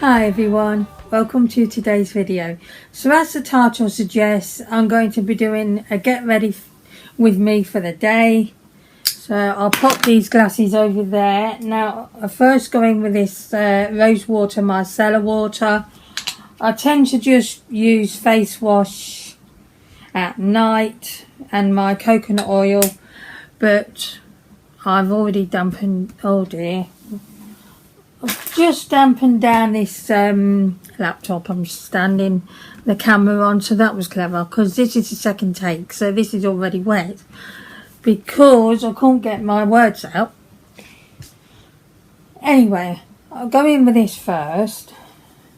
Hi everyone, welcome to today's video. So as the title suggests, I'm going to be doing a get ready with me for the day. So I'll pop these glasses over there. Now I first go in with this rose water micellar water. I tend to just use face wash at night and my coconut oil, but I've already dampened, oh dear, I've just dampened down this laptop I'm standing the camera on, so that was clever because this is the second take, so this is already wet because I can't get my words out. Anyway, I'll go in with this first,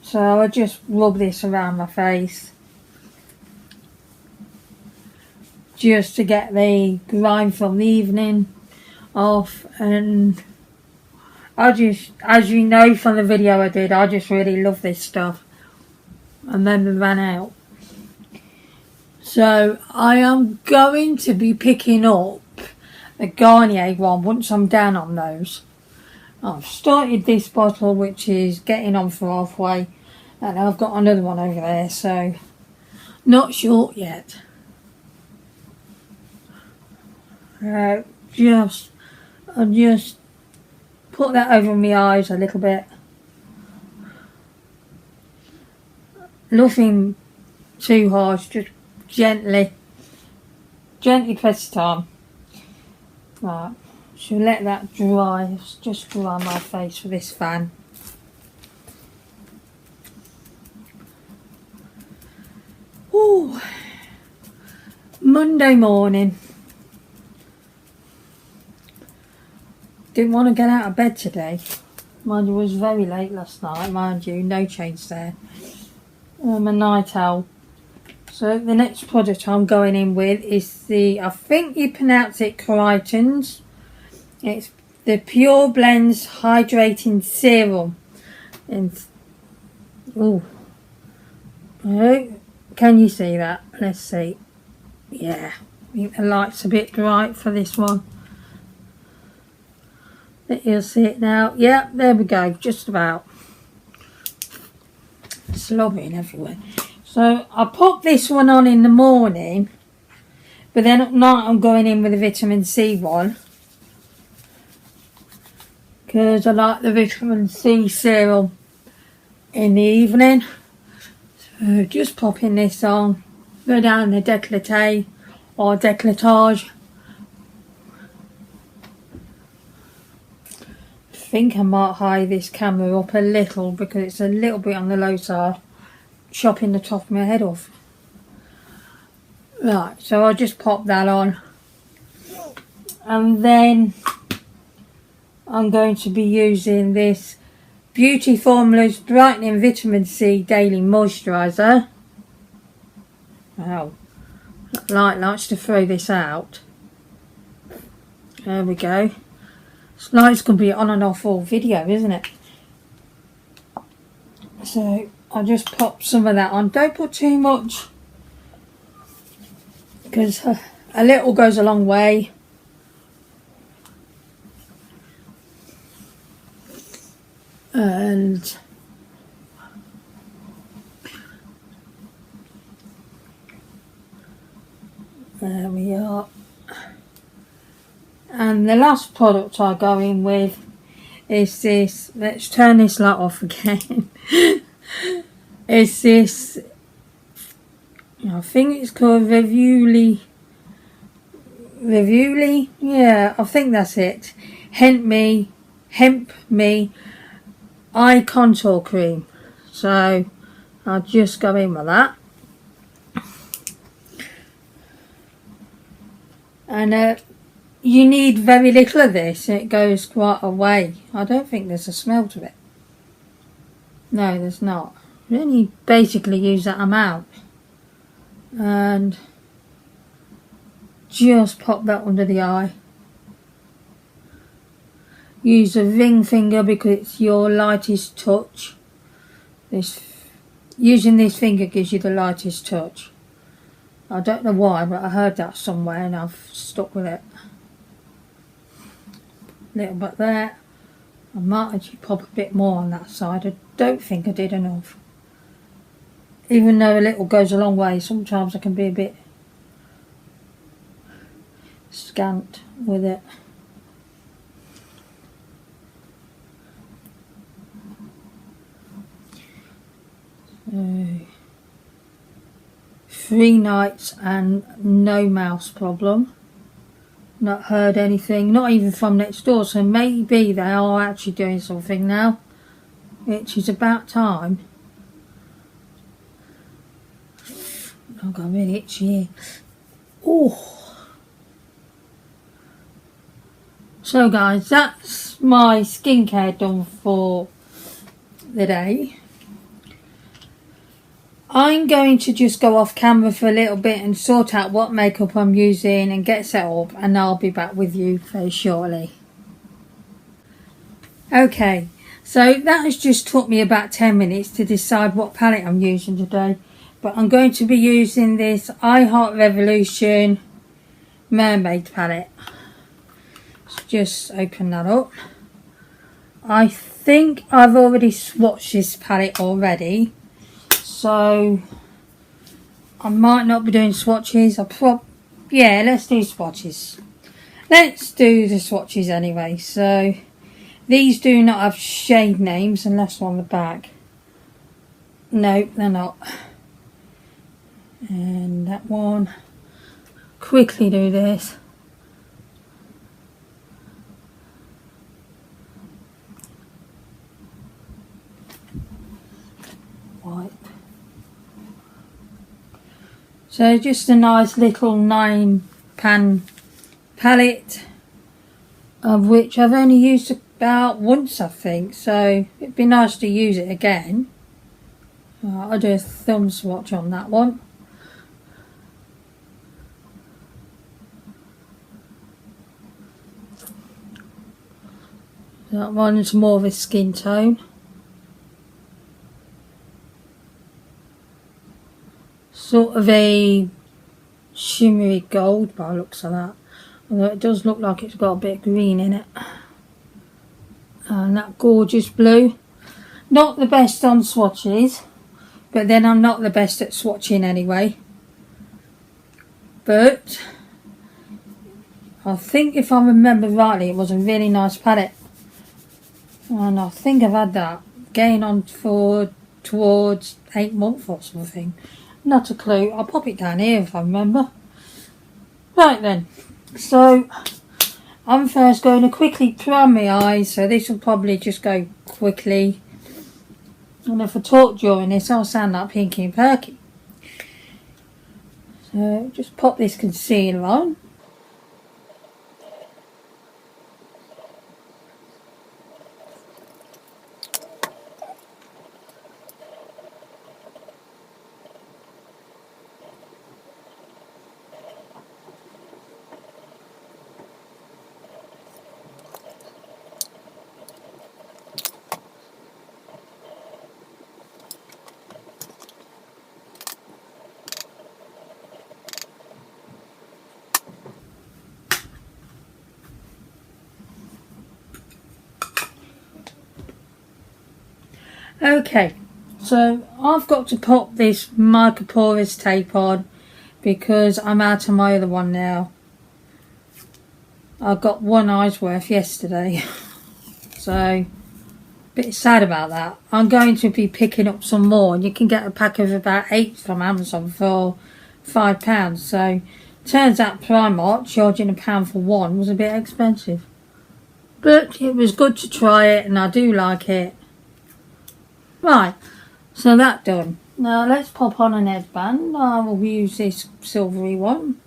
so I'll just rub this around my face just to get the grime from the evening off. And I just, as you know from the video I did, I just really love this stuff, and then we ran out. So I am going to be picking up the Garnier one once I'm down on those. I've started this bottle, which is getting on for halfway, and I've got another one over there, so not short yet. I'll just put that over my eyes a little bit. Nothing too harsh, just gently press it on. Right, so let that dry. Just dry my face with this fan. Ooh, Monday morning. Didn't want to get out of bed today. Mind you, it was very late last night, mind you, no change there. I'm a night owl. So the next product I'm going in with is the, I think you pronounce it Brightening. It's the Pure Blends Hydrating Serum. And, ooh. Can you see that? Let's see. Yeah, I think the light's a bit bright for this one. You'll see it now. Yeah, there we go, just about. Slobbering everywhere. So I put this one on in the morning, but then at night I'm going in with the vitamin C one, because I like the vitamin C serum in the evening. So just popping this on, go down the décolleté or décolletage. I think I might high this camera up a little because it's a little bit on the low side, chopping the top of my head off. Right, so I'll just pop that on, and then I'm going to be using this Beauty Formula's Brightening Vitamin C Daily Moisturizer. Wow, that light likes to throw this out. There we go. This light's going to be on and off all video, isn't it? So I'll just pop some of that on. Don't put too much, because a little goes a long way. And there we are. And the last product I go in with is this. Let's turn this light off again. It's this, I think it's called Revuli. Yeah, I think that's it. Hemp Me Eye Contour Cream. So I'll just go in with that. And you need very little of this. It goes quite a way. I don't think there's a smell to it. No, there's not. You only basically use that amount. And just pop that under the eye. Use a ring finger because it's your lightest touch. Using this finger gives you the lightest touch. I don't know why, but I heard that somewhere and I've stuck with it. Little bit there, I might actually pop a bit more on that side. I don't think I did enough. Even though a little goes a long way, sometimes I can be a bit scant with it. So, 3 nights and no mouse problem. Not heard anything, not even from next door, so maybe they are actually doing something now, which is about time. I've got really itchy here. Oh. So guys, that's my skincare done for the day. I'm going to just go off camera for a little bit and sort out what makeup I'm using and get set up, and I'll be back with you very shortly. Okay, so that has just took me about 10 minutes to decide what palette I'm using today, but I'm going to be using this I Heart Revolution Mermaid palette. Let's just open that up. I think I've already swatched this palette already, so I might not be doing swatches. Yeah, let's do swatches. Let's do the swatches anyway. So these do not have shade names unless on the back. No, they're not. And that one. Quickly do this. White. So just a nice little 9-pan palette, of which I've only used about once, I think, so it'd be nice to use it again. I'll do a thumb swatch on that one. That one's more of a skin tone. Sort of a shimmery gold by the looks of that. Although it does look like it's got a bit of green in it. And that gorgeous blue. Not the best on swatches, but then I'm not the best at swatching anyway. But I think if I remember rightly, it was a really nice palette. And I think I've had that going on for towards 8 months or something. Not a clue. I'll pop it down here if I remember. Right then. So I'm first going to quickly prime my eyes. So this will probably just go quickly. And if I talk during this, I'll sound like Pinky and Perky. So just pop this concealer on. Okay, so I've got to pop this microporous tape on because I'm out of my other one now. I got 1 eye's worth yesterday, so a bit sad about that. I'm going to be picking up some more, and you can get a pack of about 8 from Amazon for £5. So turns out Primark charging £1 for one was a bit expensive, but it was good to try it, and I do like it. Right, so that done. Now let's pop on an headband. I will use this silvery one.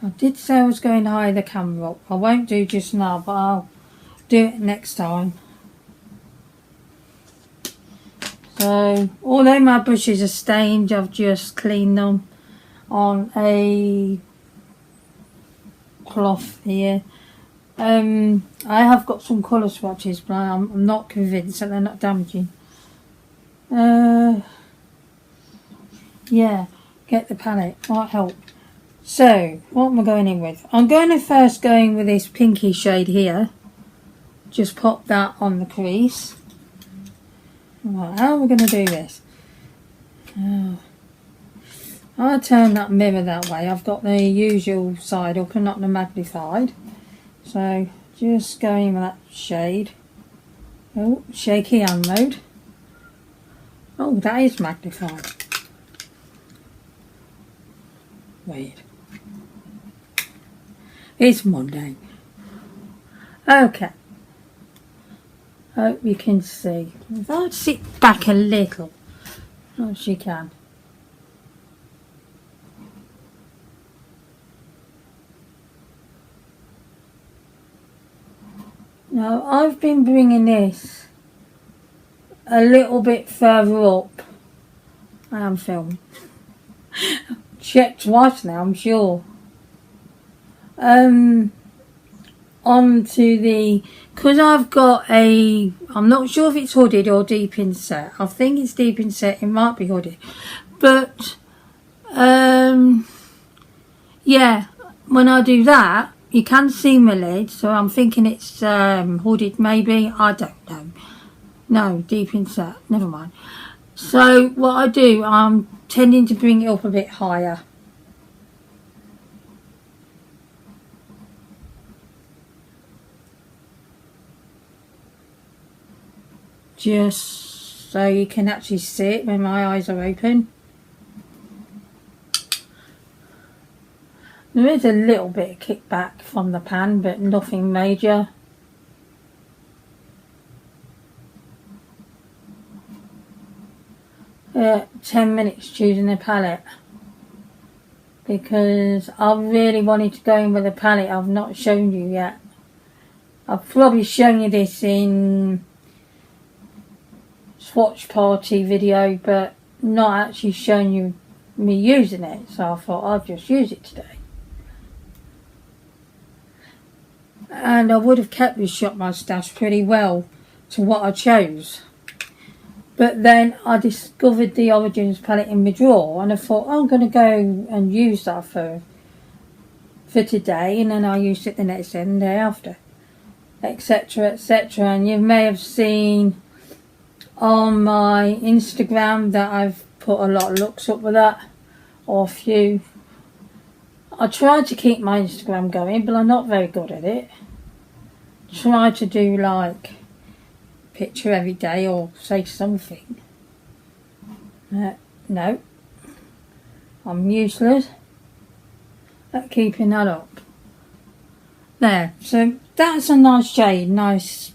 I did say I was going to hide the camera up. I won't do just now, but I'll do it next time. So, although my brushes are stained, I've just cleaned them on a cloth here. I have got some colour swatches, but I'm not convinced that they're not damaging. Yeah, get the palette, might help. So, what am I going in with? I'm going to first go in with this pinky shade here. Just pop that on the crease. Right, how are we going to do this? Oh. I'll turn that mirror that way. I've got the usual side up and not the magnified. So, just go in with that shade. Oh, shaky hand mode. Oh, that is magnified. Weird. It's Monday. Okay. Hope you can see. If I sit back a little, oh, she can. Now, I've been bringing this a little bit further up. I am filming. Checked twice now, I'm sure. Onto the, because I've got a, I'm not sure if it's hooded or deep inset. I think it's deep inset, it might be hooded. But, yeah, when I do that, you can see my lid, so I'm thinking it's hooded maybe, I don't know. No, deep inset, never mind. So what I do, I'm tending to bring it up a bit higher. Just so you can actually see it when my eyes are open. There is a little bit of kickback from the pan, but nothing major. Yeah, 10 minutes choosing the palette. Because I really wanted to go in with a palette I've not shown you yet. I've probably shown you this in swatch party video, but not actually shown you me using it. So I thought I'd just use it today. And I would have kept this shot mustache pretty well to what I chose. But then I discovered the Origins palette in my drawer and I thought, oh, I'm going to go and use that for today, and then I used it the next day and the day after, etc, etc. And you may have seen on my Instagram that I've put a lot of looks up with that, or a few. I try to keep my Instagram going, but I'm not very good at it. Try to do like picture every day or say something. No, I'm useless at keeping that up. There, so that's a nice shade, nice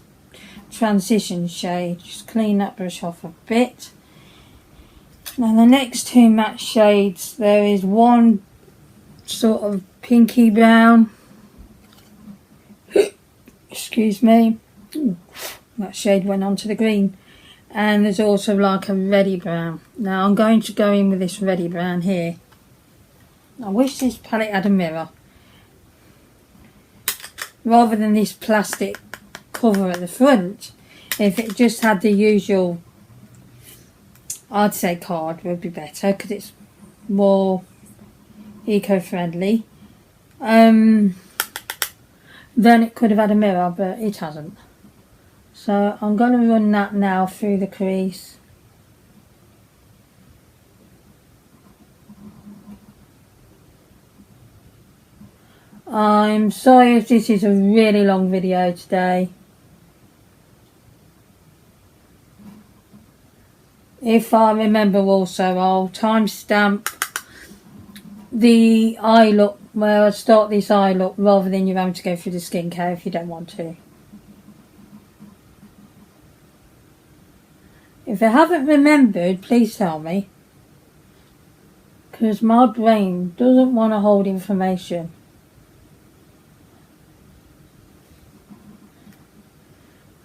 transition shade. Just clean that brush off a bit. Now the next two matte shades, there is one sort of pinky brown. Excuse me. Ooh, that shade went onto the green. And there's also like a reddy brown. Now I'm going to go in with this reddy brown here. I wish this palette had a mirror, rather than this plastic cover at the front. If it just had the usual, I'd say card would be better, because it's more eco-friendly. Then it could have had a mirror, but it hasn't. So I'm going to run that now through the crease. I'm sorry if this is a really long video today. If I remember also, I'll timestamp the eye look, where I start this eye look, rather than you having to go through the skincare if you don't want to. If I haven't remembered, please tell me, because my brain doesn't want to hold information.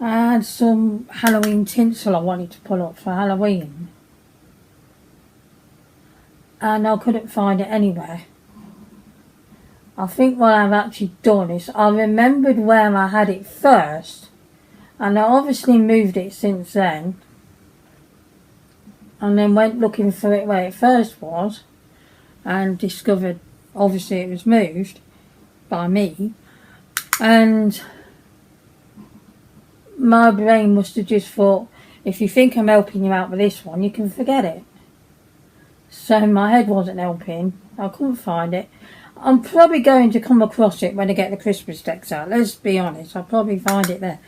I had some Halloween tinsel I wanted to pull up for Halloween, and I couldn't find it anywhere. I think what I've actually done is I remembered where I had it first, and I obviously moved it since then, and then went looking for it where it first was, and discovered obviously it was moved by me, and my brain must have just thought, if you think I'm helping you out with this one, you can forget it. So my head wasn't helping. I couldn't find it. I'm probably going to come across it when I get the Christmas decks out. Let's be honest, I'll probably find it there.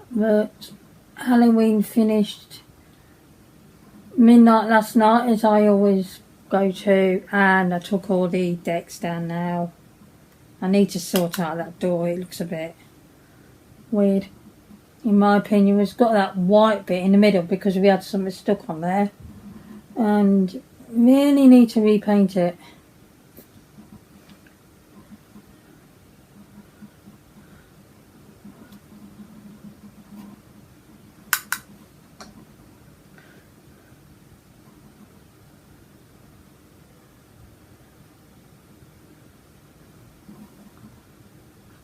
But Halloween finished midnight last night, as I always go to, and I took all the decks down now. I need to sort out that door. It looks a bit weird, in my opinion. It's got that white bit in the middle because we had something stuck on there, and really need to repaint it.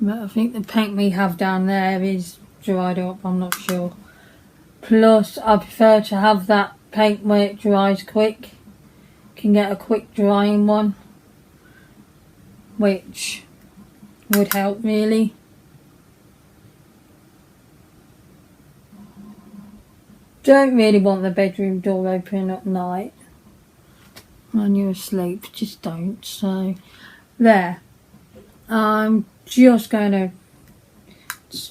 But I think the paint we have down there is dried up, I'm not sure. Plus, I prefer to have that paint where it dries quick. Can get a quick drying one, which would help really. Don't really want the bedroom door open at night when you're asleep, just don't. So, there. I'm just going to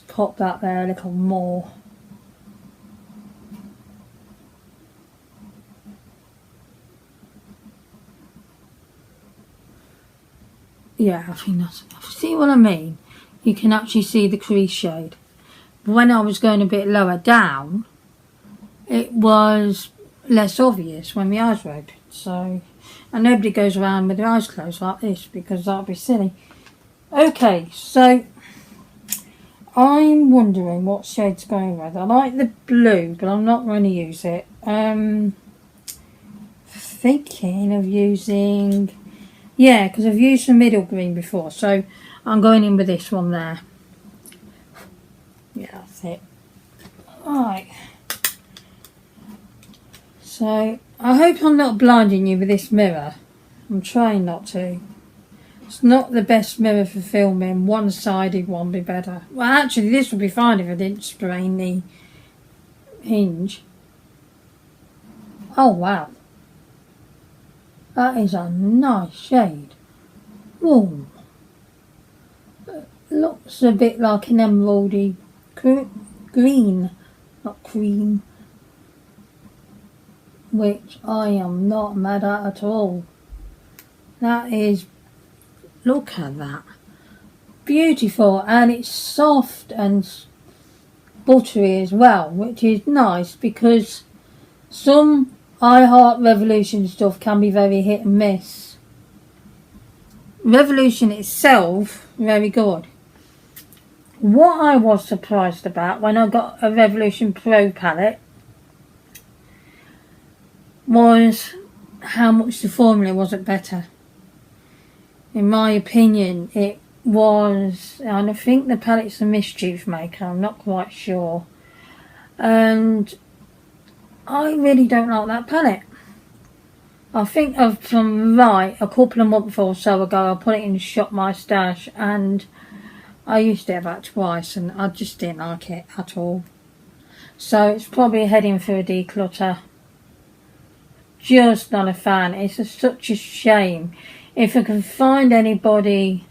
pop that there a little more. Yeah, I think that's enough. See what I mean? You can actually see the crease shade. But when I was going a bit lower down, it was less obvious when my eyes were open. So, and nobody goes around with their eyes closed like this, because that'd be silly. Okay, so I'm wondering what shade's going with. I like the blue, but I'm not going to use it. Thinking of using, yeah, because I've used the middle green before, so I'm going in with this one there. Yeah, that's it. Alright. So, I hope I'm not blinding you with this mirror. I'm trying not to. It's not the best mirror for filming. One-sided one would be better. Well, actually, this would be fine if I didn't sprain the hinge. Oh, wow. That is a nice shade. Ooh. Looks a bit like an emeraldy green, not cream. Which I am not mad at all. That is... Look at that. Beautiful, and it's soft and buttery as well, which is nice, because some I Heart Revolution stuff can be very hit and miss. Revolution itself, very good. What I was surprised about when I got a Revolution Pro palette was how much the formula wasn't better. In my opinion, it was, and I think the palette's a Mischief maker, I'm not quite sure. And I really don't like that palette. I think I've from right a couple of months or so ago, I put it in Shop My Stash, and I used it about twice, and I just didn't like it at all. So it's probably heading for a declutter. Just not a fan. It's such a shame. If I can find anybody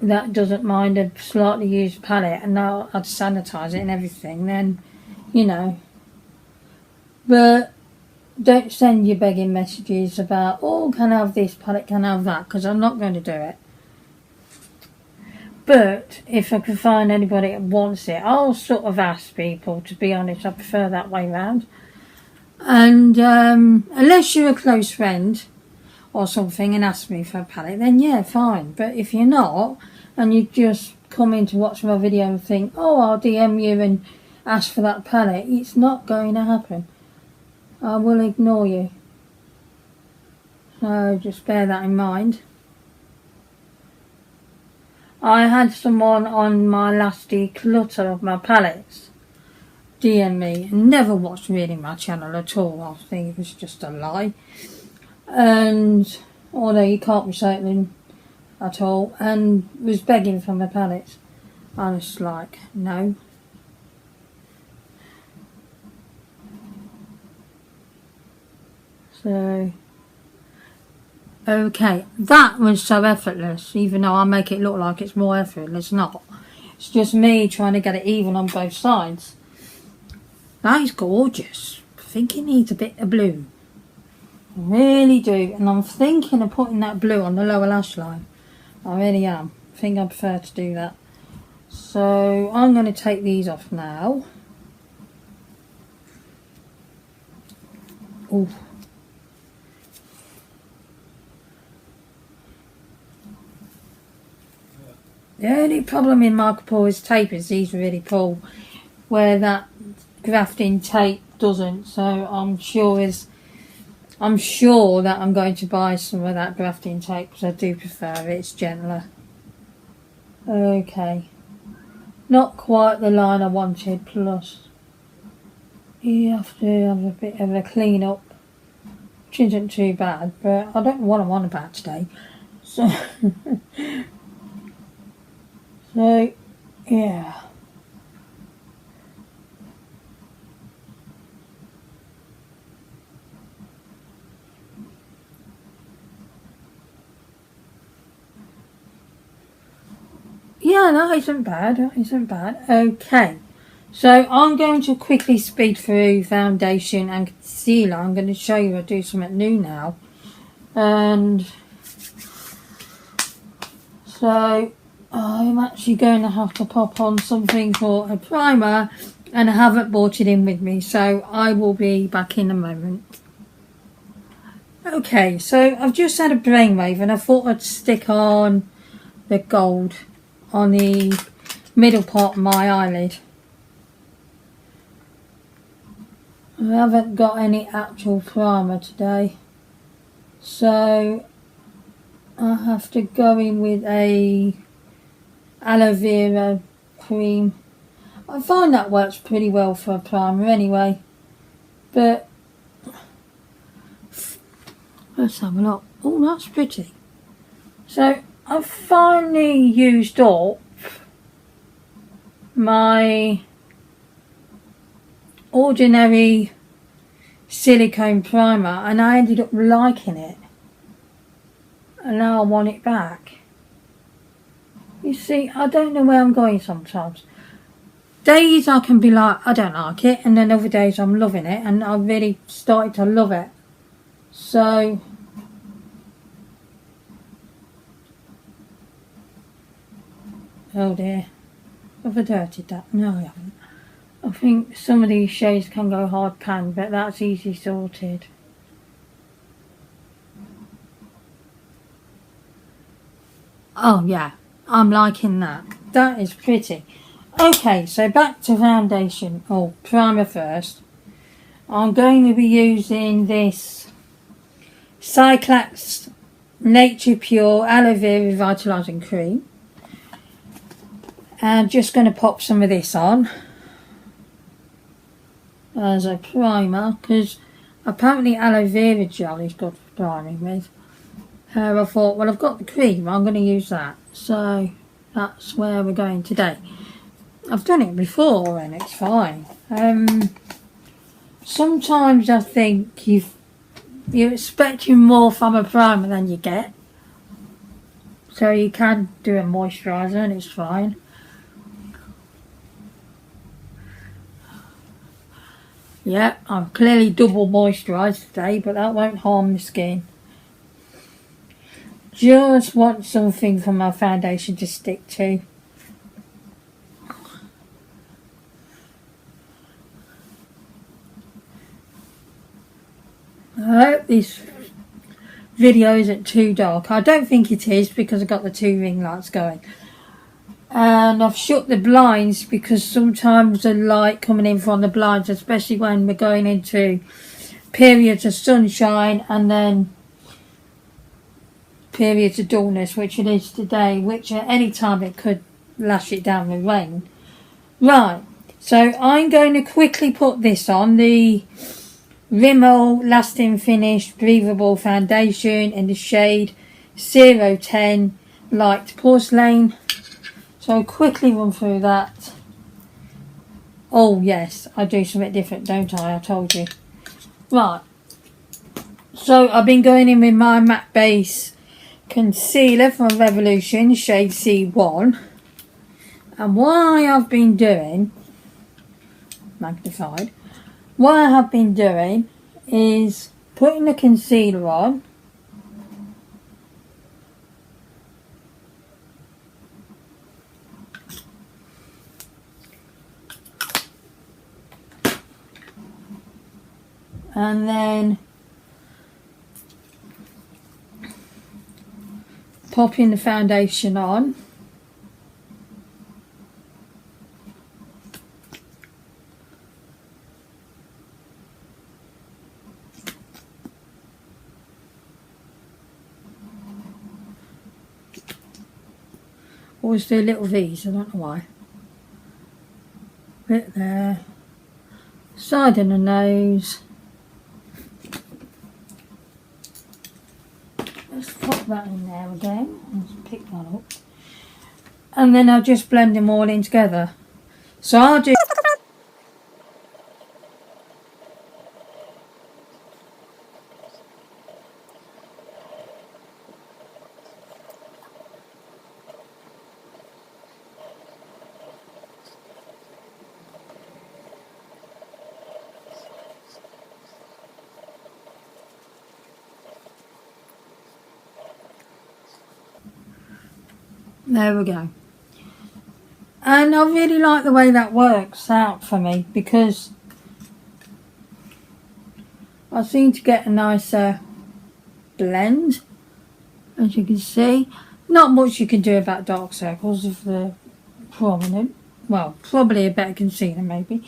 that doesn't mind a slightly used palette, and I'd sanitize it and everything, then, you know. But don't send you begging messages about, oh, can I have this palette, can I have that, because I'm not going to do it. But if I can find anybody that wants it, I'll sort of ask people, to be honest. I prefer that way round. And unless you're a close friend or something and ask me for a palette, then yeah, fine. But if you're not, and you just come in to watch my video and think, oh, I'll DM you and ask for that palette, it's not going to happen. I will ignore you. So just bear that in mind. I had someone on my last declutter of my palettes DM me and never watched really my channel at all. I think it was just a lie. And although he can't recite them at all, and was begging for my palettes. I was like, no. So, okay, that was so effortless, even though I make it look like it's more effortless. Not. It's just me trying to get it even on both sides. That is gorgeous. I think it needs a bit of blue. I really do. And I'm thinking of putting that blue on the lower lash line. I really am. I think I prefer to do that. So I'm going to take these off now. Ooh. The only problem in Marco tape is these really pull, where that grafting tape doesn't. So I'm sure that I'm going to buy some of that grafting tape because I do prefer it. It's gentler. Okay, not quite the line I wanted. Plus, you have to have a bit of a clean up, which isn't too bad. But I don't know what I'm on about today. So. So, yeah. Yeah, that isn't bad. That isn't bad. Okay. So, I'm going to quickly speed through foundation and concealer. I'm going to show you I do something new now. And so I'm actually going to have to pop on something for a primer, and I haven't brought it in with me, so I will be back in a moment. Okay, so I've just had a brainwave and I thought I'd stick on the gold on the middle part of my eyelid. I haven't got any actual primer today, so I have to go in with a aloe vera cream. I find that works pretty well for a primer anyway, but let's have a look. Oh, that's pretty. So I've finally used up my ordinary silicone primer and I ended up liking it, and now I want it back. You see, I don't know where I'm going sometimes. Days I can be like, I don't like it, and then other days I'm loving it, and I've really started to love it. So, oh dear, have I dirtied that? No, I haven't. I think some of these shades can go hard pan, but that's easy sorted. Oh yeah. I'm liking that. That is pretty. Okay, so back to foundation. Oh, primer first. I'm going to be using this Cyclax Nature Pure Aloe Vera Revitalising Cream. And just going to pop some of this on as a primer, because apparently aloe vera gel is good for priming with. I thought, well, I've got the cream, I'm going to use that. So that's where we're going today. I've done it before and it's fine. Sometimes I think you're expecting more from a primer than you get. So you can do a moisturizer and it's fine. Yeah, I'm clearly double moisturised today, but that won't harm the skin. Just want something for my foundation to stick to. I hope this video isn't too dark. I don't think it is because I've got the 2 ring lights going. And I've shut the blinds because sometimes the light coming in from the blinds, especially when we're going into periods of sunshine and then periods of dullness, which it is today, which at any time it could lash it down with rain. Right, So I'm going to quickly put this on, the Rimmel Lasting Finish Breathable Foundation in the shade 010 Light Porcelain. So I'll quickly run through that. Oh yes, I do something different, don't I? I told you. Right. So I've been going in with my matte base concealer from Revolution, shade C1. And what I have been doing, magnified, what I have been doing is putting the concealer on. And then popping the foundation on. Always do little V's, I don't know why. Bit there. Side of the nose. Let's pop that in there again. Let's pick that up. And then I'll just blend them all in together. So I'll do... There we go. And I really like the way that works out for me, because I seem to get a nicer blend, as you can see. Not much you can do about dark circles if they're prominent. Well, probably a better concealer maybe.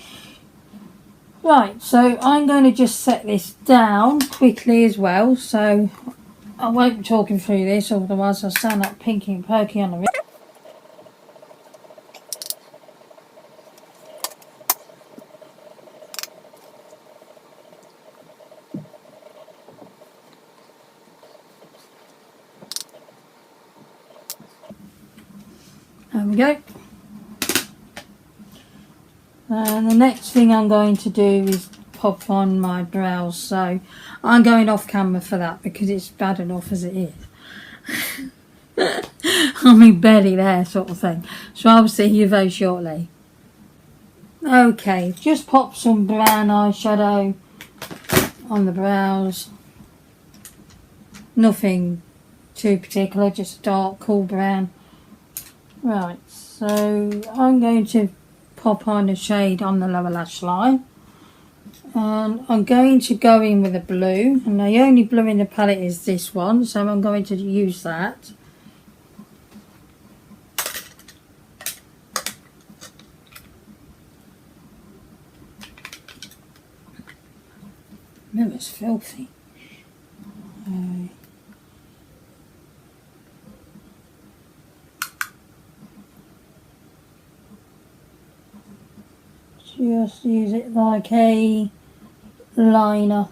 Right, so I'm going to just set this down quickly as well, so I won't be talking through this, otherwise I'll sound like Pinky and Perky on the video. There we go. And the next thing I'm going to do is pop on my brows, so I'm going off camera for that because it's bad enough as it is. I mean, barely there sort of thing. So I'll see you very shortly. Okay, just pop some brown eyeshadow on the brows. Nothing too particular, just a dark, cool brown. Right, so I'm going to pop on a shade on the lower lash line. And I'm going to go in with a blue. And the only blue in the palette is this one, so I'm going to use that. No, it's filthy. Just use it like a liner.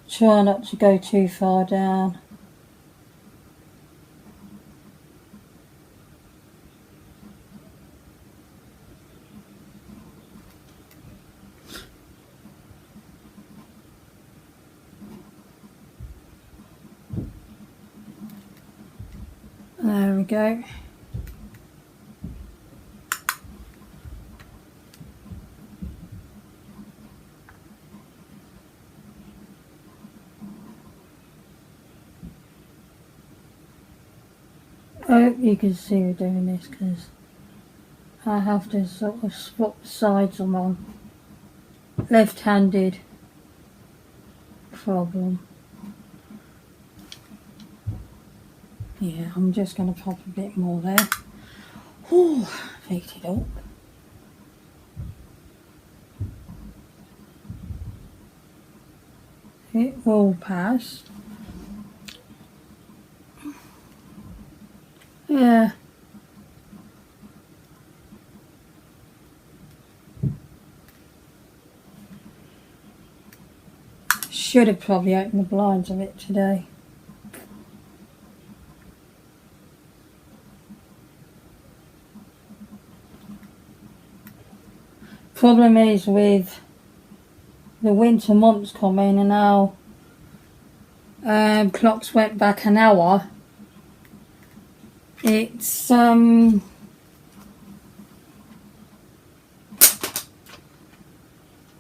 Try not to go too far down. There we go. I hope you can see me doing this because I have to sort of swap the sides I'm on. Left-handed problem. Yeah, I'm just going to pop a bit more there. Ooh, heat it up. It will pass. Yeah. should have probably opened the blinds a bit today. Problem is with the winter months coming and now clocks went back an hour. It's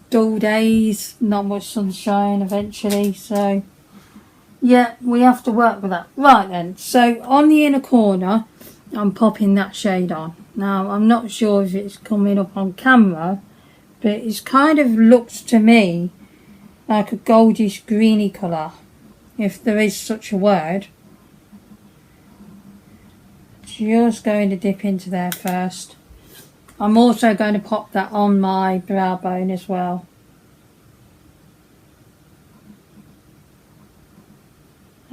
dull days, not much sunshine eventually, so yeah, we have to work with that. Right then, so on the inner corner I'm popping that shade on. Now I'm not sure if it's coming up on camera, but it's kind of looks to me like a goldish greeny colour, if there is such a word. Just going to dip into there first. I'm also going to pop that on my brow bone as well.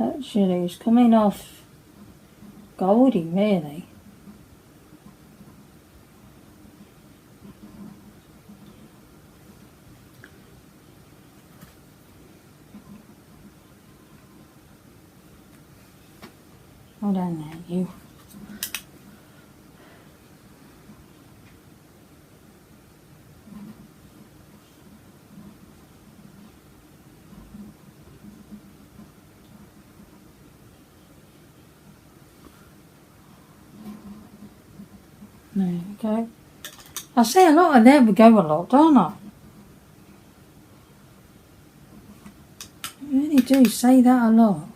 Actually, it's coming off goldy, really. Hold on there, you. There we go. I say a lot and there we go a lot, don't I? I really do say that a lot.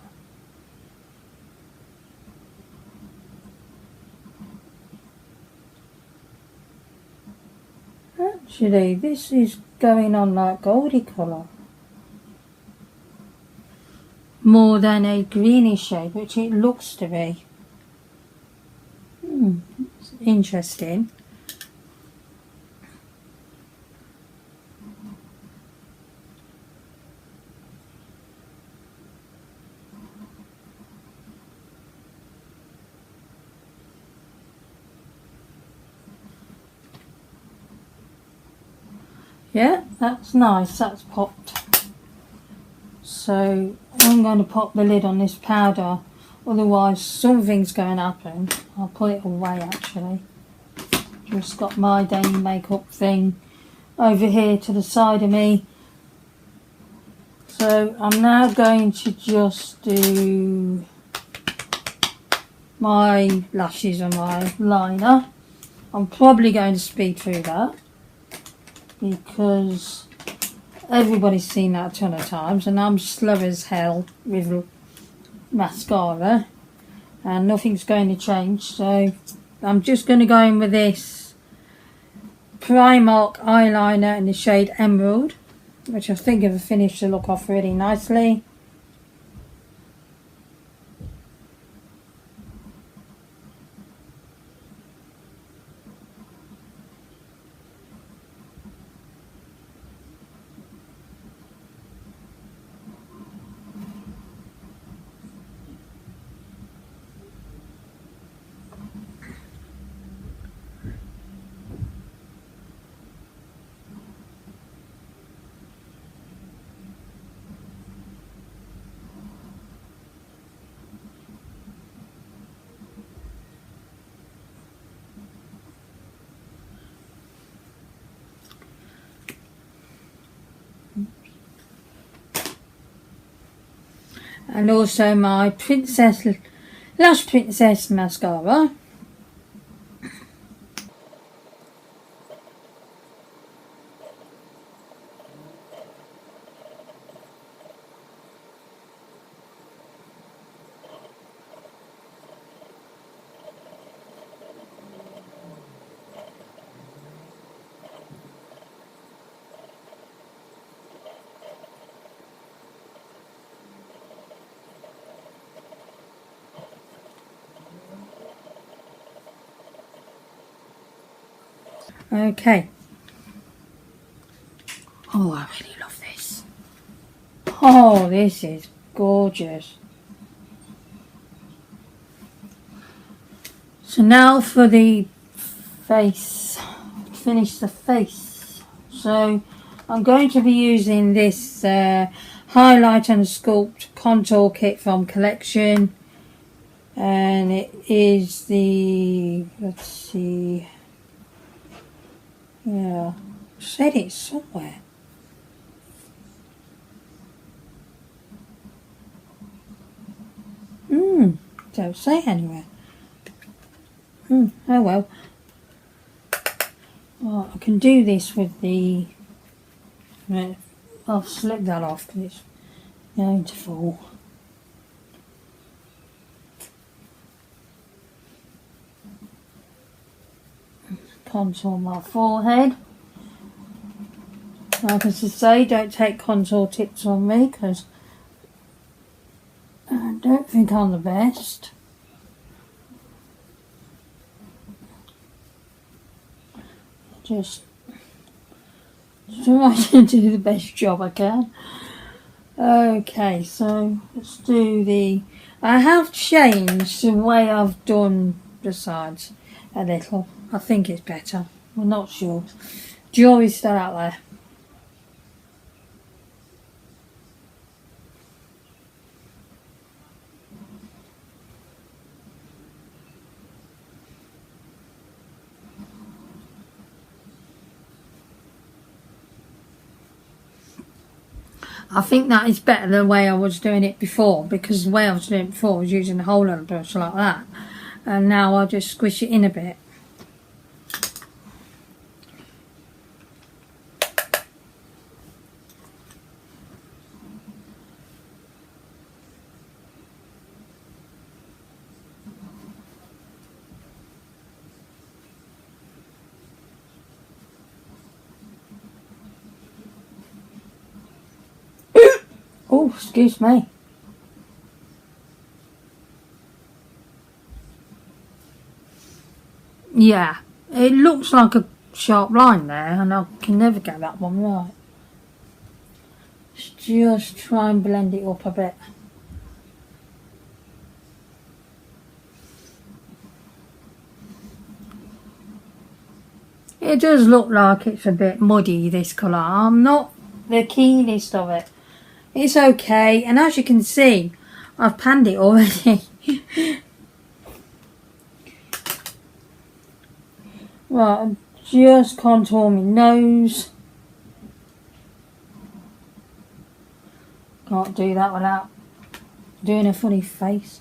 Actually, this is going on like goldy colour. More than a greenish shade, which it looks to be. It's interesting. Yeah, that's nice, that's popped. So I'm going to pop the lid on this powder, otherwise something's going to happen. I'll put it away actually. Just got my daily makeup thing over here to the side of me. So I'm now going to just do my lashes and my liner. I'm probably going to speed through that, because everybody's seen that a ton of times and I'm slow as hell with mascara and nothing's going to change. So I'm just going to go in with this Primark eyeliner in the shade Emerald, which I think have finished the look off really nicely. And also my Lush Princess mascara. Okay. Oh, I really love this. Oh, this is gorgeous. So now for the face, finish the face. So I'm going to be using this Highlight and Sculpt Contour Kit from Collection. And it is the, let's see, yeah, I said it somewhere. Don't say anywhere. Oh well. Right, I can do this with the, I'll slip that off because it's going to fall. Contour my forehead. Like I say, don't take contour tips on me because I don't think I'm the best. Just try to do the best job I can. Okay, so let's do the... I have changed the way I've done the sides a little. I think it's better. I'm not sure. Jury's still out there. I think that is better than the way I was doing it before, because the way I was doing it before was using the whole other brush like that, and now I just squish it in a bit. Oh, excuse me. Yeah, it looks like a sharp line there, and I can never get that one right. Let's just try and blend it up a bit. It does look like it's a bit muddy, this colour. I'm not the keenest of it. It's okay, and as you can see, I've panned it already. Right, I'm just contour my nose. Can't do that without doing a funny face.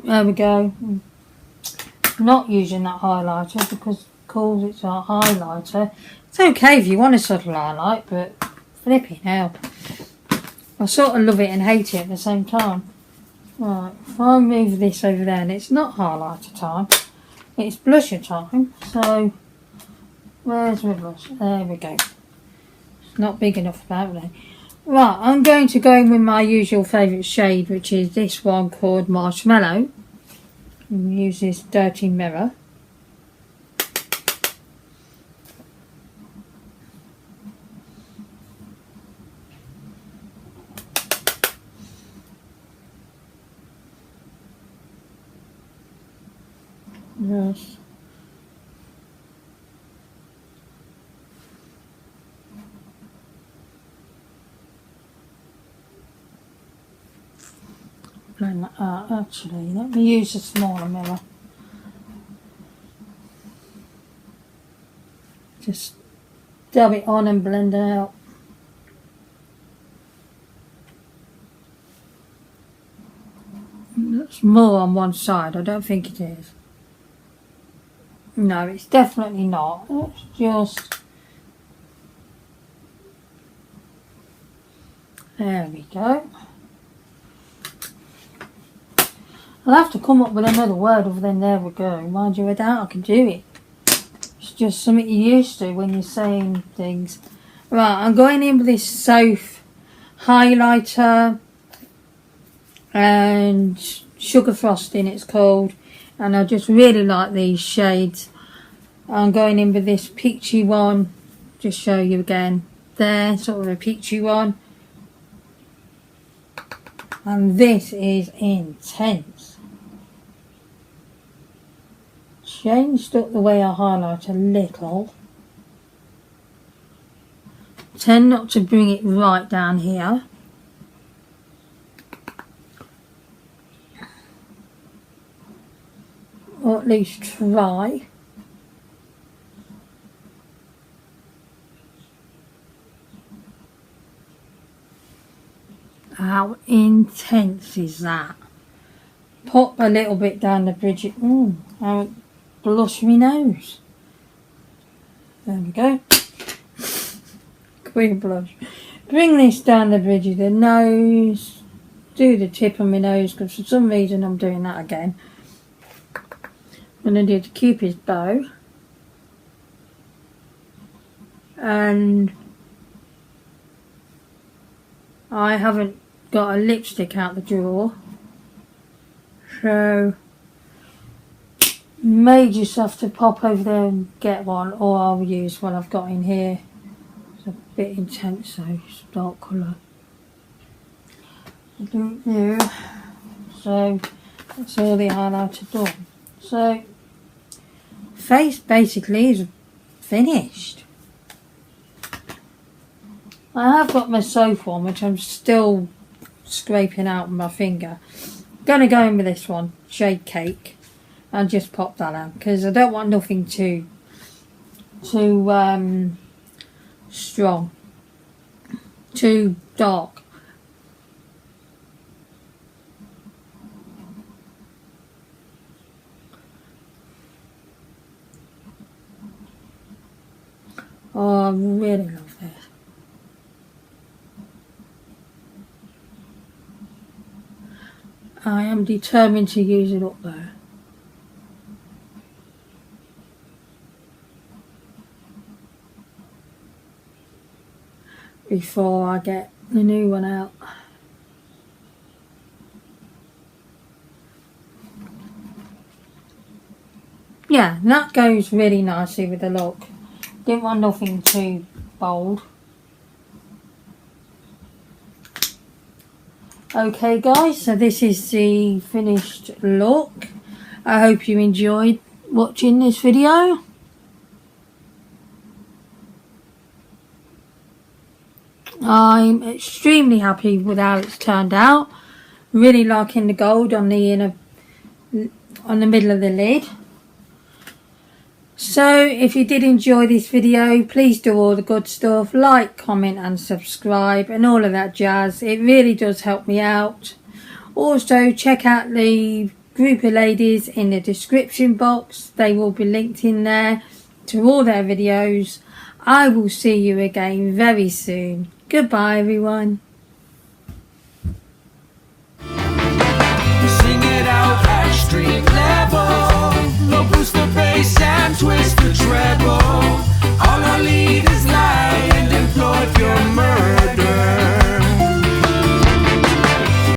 There we go. Not using that highlighter because calls it's a highlighter. It's okay if you want a subtle highlight, but flipping hell, I sort of love it and hate it at the same time. Right, if I move this over there, and it's not highlighter time, it's blusher time. So where's my blush? There we go. It's not big enough apparently. Right, I'm going to go in with my usual favourite shade, which is this one called Marshmallow. And use this dirty mirror. Yes. Blend that out. Actually, let me use a smaller mirror. Just dab it on and blend it out. That's more on one side. I don't think it is. No, it's definitely not. Let's just... There we go. I'll have to come up with another word other than there we go. Mind you, I doubt I can do it. It's just something you're used to when you're saying things. Right, I'm going in with this Soap highlighter and sugar frosting it's called, and I just really like these shades. I'm going in with this peachy one, just show you again there, sort of a peachy one, and this is intense. changed up the way I highlight a little. Tend not to bring it right down here. Or at least try. How intense is that? Pop a little bit down the bridge. How blush my nose. There we go. Quick blush. Bring this down the bridge of the nose. Do the tip of my nose because for some reason I'm doing that again. I'm going to do the Cupid's bow. And I haven't got a lipstick out the drawer. So may just have to pop over there and get one, or I'll use what I've got in here. It's a bit intense though, it's a dark colour. I don't know. So that's all the highlighter done. So face basically is finished. I have got my soap one, which I'm still scraping out with my finger. Gonna go in with this one, Shade Cake, and just pop that out because I don't want nothing too strong, too dark. Oh, I really love this. I am determined to use it up there. Before I get the new one out. Yeah, that goes really nicely with the look. Didn't want nothing too bold. Okay guys, so this is the finished look. I hope you enjoyed watching this video. I'm extremely happy with how it's turned out. Really liking the gold on the middle of the lid. So if you did enjoy this video, please do all the good stuff, like, comment and subscribe and all of that jazz. It really does help me out. Also check out the group of ladies in the description box. They will be linked in there to all their videos. I will see you again very soon. Goodbye everyone. Sing it out at street level.